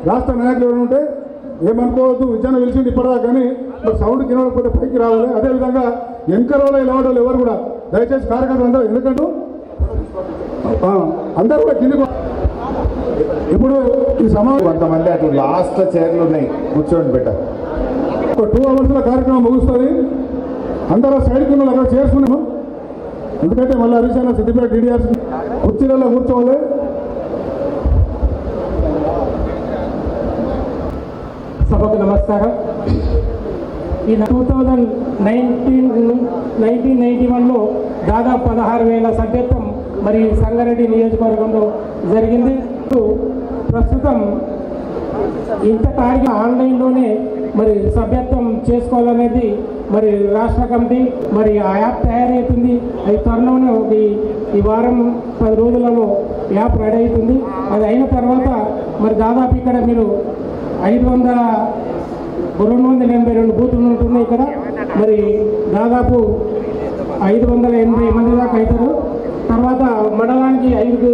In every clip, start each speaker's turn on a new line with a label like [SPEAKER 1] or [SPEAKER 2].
[SPEAKER 1] రాష్ట్ర నాయకులు ఎవరు ఉంటే ఏమనుకోవద్దు, విజయాన్ని పిలిచింది ఇప్పటిదా కానీ సౌండ్ కినకపోతే పైకి రావాలి. అదేవిధంగా ఎంకరోలో ఇలాంటి ఎవరు కూడా దయచేసి కార్యకర్తలు అందరూ, ఎందుకంటూ అందరూ కూడా కిందికి. ఇప్పుడు ఈ సమావేశం
[SPEAKER 2] కొంతమంది అటు లాస్ట్ చైర్లు ఉన్నాయి, కూర్చోండి బిడ్డ.
[SPEAKER 1] ఒక 2 hours కార్యక్రమం ముగుస్తుంది. అందరూ సైడ్కి ఉన్న అక్కడ చేసుకున్నాము, ఎందుకంటే మళ్ళీ హరీశాన సిద్దిపేట టీడీఆర్స్ కుర్చీలలో కూర్చోవాలి.
[SPEAKER 3] సభకు నమస్కారం. ఈ 1991లో దాదాపు 16,000 సభ్యత్వం మరి సంగారెడ్డి నియోజకవర్గంలో జరిగింది. ప్రస్తుతం ఇంత తారీఖు ఆన్లైన్లోనే మరి సభ్యత్వం చేసుకోవాలనేది మరి రాష్ట్ర కమిటీ మరి ఆ యాప్ తయారవుతుంది. అది త్వరలోనే ఈ వారం 10 రోజులలో యాప్ రెడీ అవుతుంది. అది అయిన తర్వాత మరి దాదాపు ఇక్కడ మీరు 282 బూతులు ఉంటున్నాయి ఇక్కడ. మరి దాదాపు 580 మంది దాకా అవుతారు. తర్వాత మండలానికి 5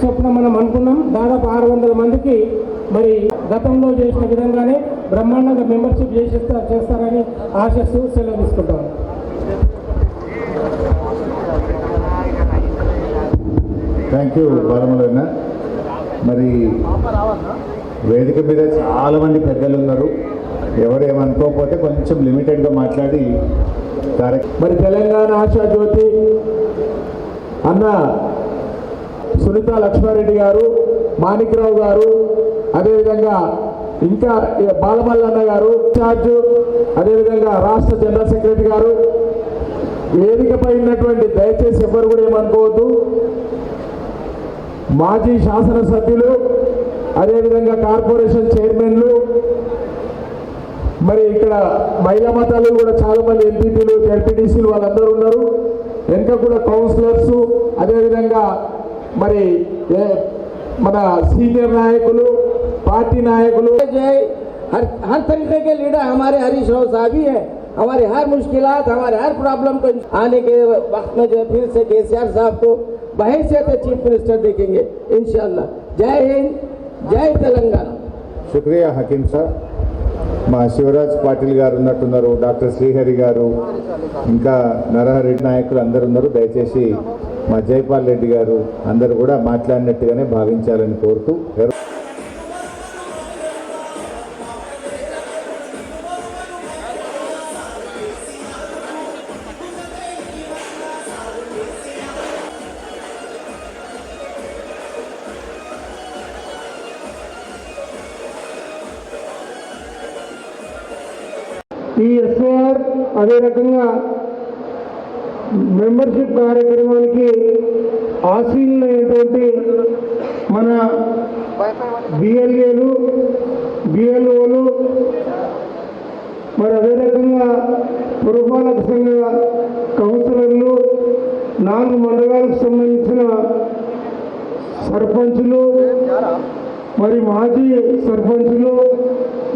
[SPEAKER 3] చొప్పున మనం అనుకున్నాం. దాదాపు 600 మందికి మరి గతంలో చేసిన విధంగానే బ్రహ్మాండంగా మెంబర్షిప్ చేస్తారని ఆశిస్తూ సెలవు తీసుకుంటాం.
[SPEAKER 2] థ్యాంక్ యూ బాలమలన్న. మరి వేదిక మీద చాలా మంది పెద్దలు ఉన్నారు. ఎవరేమనుకోకపోతే కొంచెం లిమిటెడ్గా మాట్లాడి
[SPEAKER 4] మరి తెలంగాణ ఆశా జ్యోతి అన్న సునీత లక్ష్మారెడ్డి గారు, మాణిక్రావు గారు, అదేవిధంగా ఇంకా బాలమల్లన్న గారు ఇన్ఛార్జ్, అదేవిధంగా రాష్ట్ర జనరల్ సెక్రటరీ గారు, వేదికపై ఉన్నటువంటి దయచేసి ఎవరు కూడా ఏమనుకోవద్దు, మాజీ శాసనసభ్యులు, అదేవిధంగా కార్పొరేషన్ చైర్మన్లు, మరి ఇక్కడ మహిళా మతాలు కూడా చాలా మంది ఎంపీపీలు, జడ్పీటీసీలు వాళ్ళందరూ ఉన్నారు. వెనుక కూడా కౌన్సిలర్స్, అదేవిధంగా మరి మన సీనియర్ నాయకులు, పార్టీ నాయకులు.
[SPEAKER 5] हर तरीके के लीडर हमारे हरीश राव साहब ही है. हमारे हर मुश्किलात, हमारे हर प्रॉब्लम को आने के वक्त में जो फिर से केसीआर साहब को बहैसियत चीफ मिनिस्टर देखेंगे इंशाल्लाह. जय हिंद, जय तेलंगाना.
[SPEAKER 2] శుక్రియా హకీం సార్. మా శివరాజ్ పాటిల్ గారు ఉన్నట్టున్నారు, డాక్టర్ శ్రీహరి గారు, ఇంకా నరహరెడ్డి నాయకులు అందరు ఉన్నారు. దయచేసి మా జైపాల్ రెడ్డి గారు అందరూ కూడా మాట్లాడినట్టుగానే భావించాలని కోరుతూ
[SPEAKER 3] ఈ ఎస్ఐఆర్ అదే రకంగా మెంబర్షిప్ కార్యక్రమానికి ఆశీనులైనటువంటి మన బిఎల్ఏలు, బిఎల్ఓలు, మరి అదే రకంగా పురపాలక సంఘ కౌన్సిలర్లు, 4 మండలాలకు సంబంధించిన సర్పంచులు, మరి మాజీ సర్పంచులు,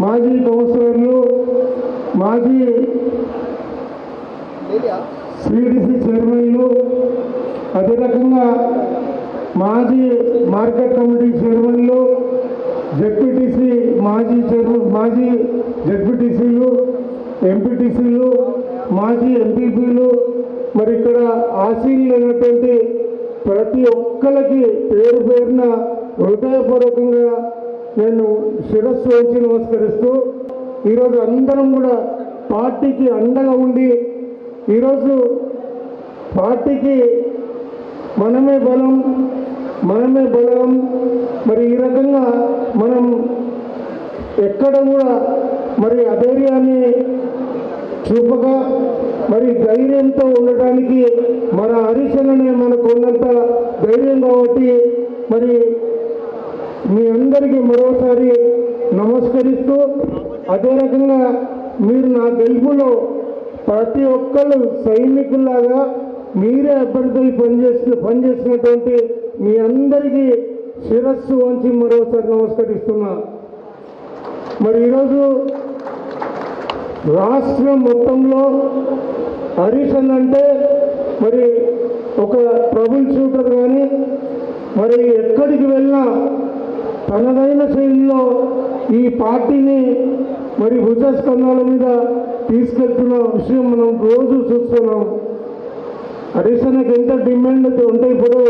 [SPEAKER 3] మాజీ కౌన్సిలర్లు, మాజీ సిడిసి చైర్మన్లు, అదే రకంగా మాజీ మార్కెట్ కమిటీ చైర్మన్లు, జెడ్పీటీసీ మాజీ జెడ్పీటీసీలు, ఎంపీటీసీలు, మాజీ ఎంపీపీలు, మరి ఇక్కడ ఆశీనులైనటువంటి ప్రతి ఒక్కరికి పేరు పేరున హృదయపూర్వకంగా నేను శిరస్సు వంచి నమస్కరిస్తూ, ఈరోజు అందరం కూడా పార్టీకి అండగా ఉండి, ఈరోజు పార్టీకి మనమే బలం, మరి ఈ రకంగా మనం ఎక్కడ కూడా మరి అధైర్యాన్ని చూపక మరి ధైర్యంతో ఉండటానికి మన హరీశనే మనకు ఉన్నంత ధైర్యం కాబట్టి మరి మీ అందరికీ మరోసారి నమస్కరిస్తూ, అదే రకంగా మీరు నా గెలుపులో ప్రతి ఒక్కరు సైనికుల్లాగా మీరే అభ్యర్థులు పనిచేసినటువంటి మీ అందరికీ శిరస్సు వంచి మరోసారి నమస్కరిస్తున్నా. మరి ఈరోజు రాష్ట్రం మొత్తంలో హరీష్ అన్న అంటే మరి ఒక ట్రబుల్ షూటర్ కానీ మరి ఎక్కడికి వెళ్ళినా తనదైన శైలిలో ఈ పార్టీని మరి భుజస్కంధాల మీద తీసుకెళ్తున్న విషయం మనం రోజు చూస్తున్నాం. హరీష్ అన్నకి ఎంత డిమాండ్ ఉంటే ఇప్పుడు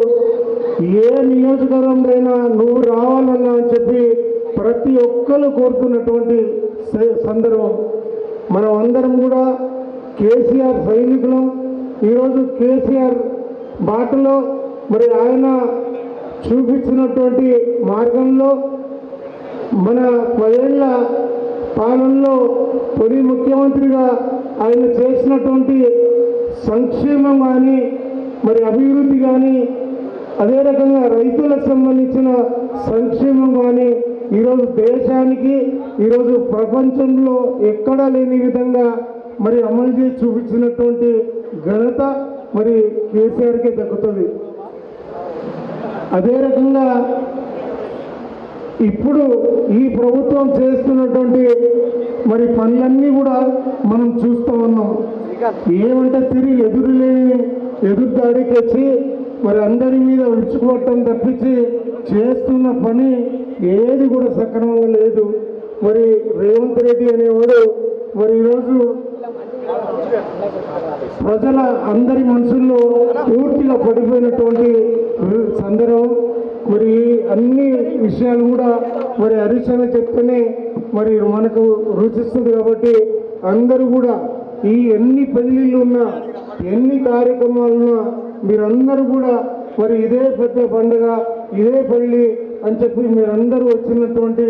[SPEAKER 3] ఏ నియోజకవర్గంలో నువ్వు రావాలన్నా అని చెప్పి ప్రతి ఒక్కరు కోరుతున్నటువంటి సందర్భం. మనం అందరం కూడా కేసీఆర్ సైనికులం. ఈరోజు కేసీఆర్ బాటలో మరి ఆయన చూపించినటువంటి మార్గంలో మన 10 ఏళ్ల పాలనలో తొలి ముఖ్యమంత్రిగా ఆయన చేసినటువంటి సంక్షేమం కానీ మరి అభివృద్ధి కానీ అదే రకంగా రైతులకు సంబంధించిన సంక్షేమం కానీ ఈరోజు దేశానికి ఈరోజు ప్రపంచంలో ఎక్కడా లేని విధంగా మరి అమలు చేసి చూపించినటువంటి ఘనత మరి కేసీఆర్కే దక్కుతుంది. అదే రకంగా ఇప్పుడు ఈ ప్రభుత్వం చేస్తున్నటువంటి మరి పనులన్నీ కూడా మనం చూస్తూ ఉన్నాం. ఏమంటే తిరిగి ఎదురు దాడికి వచ్చి మరి అందరి మీద విడుచుకోవటం తప్పించి చేస్తున్న పని ఏది కూడా సక్రమంగా లేదు. మరి రేవంత్ రెడ్డి అనేవాడు మరి ఈరోజు ప్రజల అందరి మనసుల్లో పూర్తిగా పడిపోయినటువంటి సందర్భం. మరి అన్ని విషయాలు కూడా మరి హరీష్ అన్న చెప్తేనే మరి మనకు రుచిస్తుంది. కాబట్టి అందరూ కూడా ఈ ఎన్ని పెళ్లిళ్ళు ఉన్నా ఎన్ని కార్యక్రమాలున్నా మీరందరూ కూడా మరి ఇదే పెద్ద పండుగ ఇదే పెళ్లి అని చెప్పి మీరందరూ వచ్చినటువంటి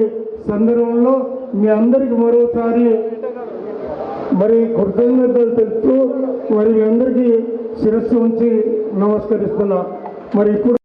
[SPEAKER 3] సందర్భంలో మీ అందరికి మరోసారి మరి కృతజ్ఞతలు తెలుపుతూ మరి మీ అందరికీ శిరస్సు ఉంచి నమస్కరిస్తున్నా. మరి ఇప్పుడు